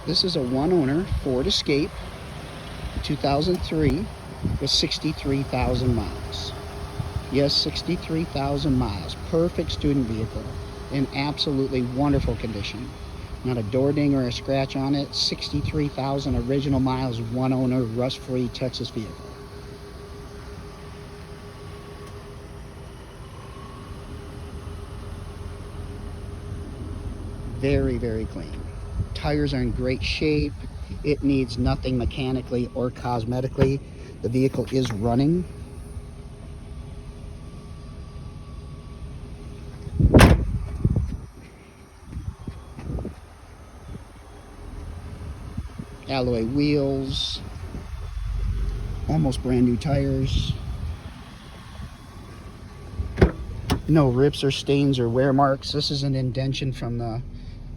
This is a one-owner Ford Escape, 2003, with 63,000 miles. Yes, 63,000 miles. Perfect student vehicle. In absolutely wonderful condition. Not a door ding or a scratch on it. 63,000 original miles, one owner, rust-free Texas vehicle. Very, very clean. Tires are in great shape. It needs nothing mechanically or cosmetically. The vehicle is running. Alloy wheels, almost brand new tires. No rips or stains or wear marks. This is an indentation from the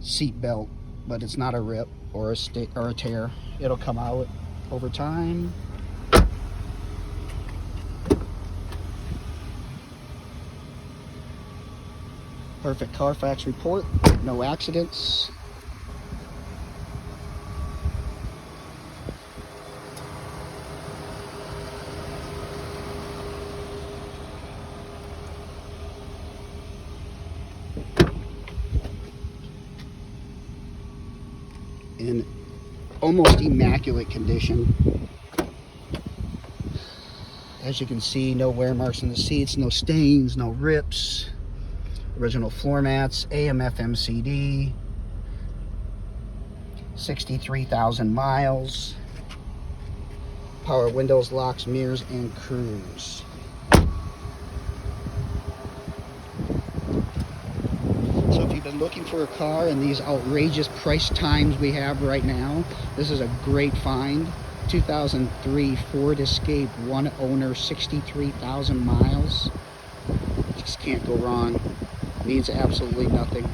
seat belt, but it's not a rip or a tear. It'll come out over time. Perfect Carfax report, no accidents. In almost immaculate condition. As you can see, no wear marks on the seats, no stains, no rips. Original floor mats, AM/FM CD. 63,000 miles. Power windows, locks, mirrors, and cruise. So if you've been looking for a car in these outrageous price times we have right now, this is a great find. 2003 Ford Escape, one owner, 63,000 miles. Just can't go wrong. Needs absolutely nothing.